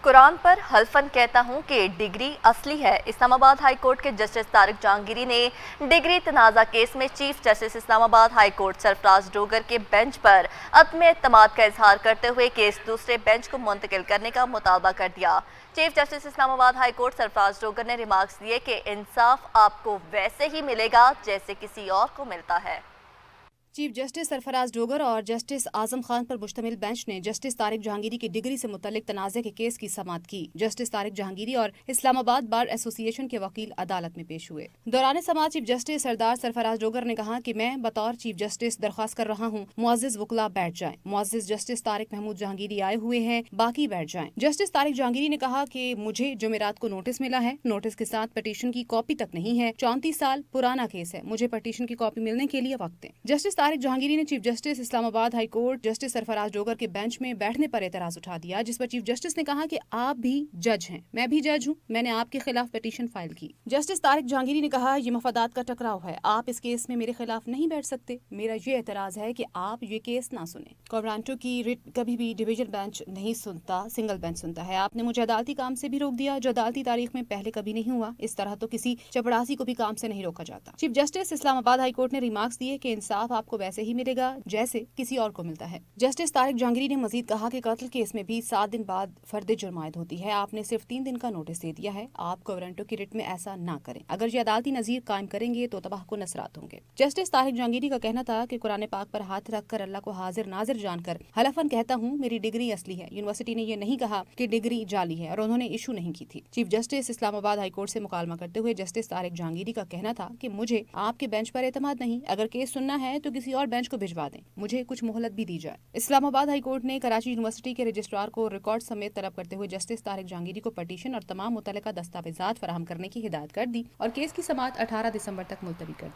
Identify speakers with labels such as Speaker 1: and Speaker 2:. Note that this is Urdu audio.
Speaker 1: قرآن پر حلفاً کہتا ہوں کہ ڈگری اصلی ہے۔ اسلام آباد ہائی کورٹ کے جسٹس طارق جہانگیری نے ڈگری تنازع کیس میں چیف جسٹس اسلام آباد ہائی کورٹ سرفراز ڈوگر کے بینچ پر عدم اعتماد کا اظہار کرتے ہوئے کیس دوسرے بینچ کو منتقل کرنے کا مطالبہ کر دیا۔ چیف جسٹس اسلام آباد ہائی کورٹ سرفراز ڈوگر نے ریمارکس دیے کہ انصاف آپ کو ویسے ہی ملے گا جیسے کسی اور کو ملتا ہے۔
Speaker 2: چیف جسٹس سرفراز ڈوگر اور جسٹس اعظم خان پر مشتمل بینچ نے جسٹس طارق جہانگیری کی ڈگری سے متعلق تنازع کے کیس کی سماعت کی۔ جسٹس طارق جہانگیری اور اسلام آباد بار ایسوسی ایشن کے وکیل عدالت میں پیش ہوئے۔ دوران سماعت چیف جسٹس سردار سرفراز ڈوگر نے کہا کہ میں بطور چیف جسٹس درخواست کر رہا ہوں معزز وکلاء بیٹھ جائیں۔ معزز جسٹس طارق محمود جہانگیری آئے ہوئے ہیں، باقی بیٹھ جائیں۔ جسٹس طارق جہانگیری نے کہا کہ مجھے جمعرات کو نوٹس ملا ہے، نوٹس کے ساتھ پٹیشن کی کاپی تک نہیں ہے، 34 سال پرانا کیس ہے، مجھے پٹیشن کی کاپی ملنے کے لیے وقت دیں۔ جسٹس طارق جہانگیری نے چیف جسٹس اسلام آباد ہائی کورٹ جسٹس سرفراز ڈوگر کے بینچ میں بیٹھنے پر اعتراض اٹھا دیا، جس پر چیف جسٹس نے کہا کہ آپ بھی جج ہیں، میں بھی جج ہوں، میں نے آپ کے خلاف پٹیشن فائل کی۔ جسٹس طارق جہانگیری نے کہا یہ مفادات کا ٹکراؤ ہے، آپ اس کیس میں میرے خلاف نہیں بیٹھ سکتے، میرا یہ اعتراض ہے کہ آپ یہ کیس نہ سنیں۔ کوبرانٹو کی ریٹ کبھی بھی ڈویژن بینچ نہیں سنتا، سنگل بینچ سنتا ہے۔ آپ نے مجھے عدالتی کام سے بھی روک دیا جو عدالتی تاریخ میں پہلے کبھی نہیں ہوا، اس طرح تو کسی چپڑاسی کو بھی کام سے نہیں روکا جاتا۔ چیف جسٹس اسلام آباد ہائی کورٹ نے ریمارکس دیے کہ انصاف آپ کو ویسے ہی ملے گا جیسے کسی اور کو ملتا ہے۔ جسٹس طارق جہانگیری نے مزید کہا کہ قتل کیس میں بھی 7 دن بعد فرد جرم عائد ہوتی ہے، آپ نے صرف 3 دن کا نوٹس دے دیا ہے، آپ کوورنٹو کی ریٹ میں ایسا نہ کریں، اگر یہ عدالتی نظیر قائم کریں گے تو تباہ کن اثرات ہوں گے۔ جسٹس طارق جہانگیری کا کہنا تھا کہ قرآن پاک پر ہاتھ رکھ کر اللہ کو حاضر ناظر جان کر حلفاً کہتا ہوں میری ڈگری اصلی ہے۔ یونیورسٹی نے یہ نہیں کہا کہ ڈگری جعلی ہے اور انہوں نے ایشو نہیں کی تھی۔ چیف جسٹس اسلام آباد ہائی کورٹ سے مکالمہ کرتے ہوئے جسٹس طارق جہانگیری کا کہنا تھا کہ مجھے آپ کے بینچ پر اعتماد نہیں، اگر کیس سننا ہے تو کسی اور بینچ کو بھجوا دیں، مجھے کچھ مہلت بھی دی جائے۔ اسلام آباد ہائی کورٹ نے کراچی یونیورسٹی کے رجسٹرار کو ریکارڈ سمیت طلب کرتے ہوئے جسٹس طارق جہانگیری کو پٹیشن اور تمام متعلقہ دستاویزات فراہم کرنے کی ہدایت کر دی اور کیس کی سماعت 18 دسمبر تک ملتوی کر دی۔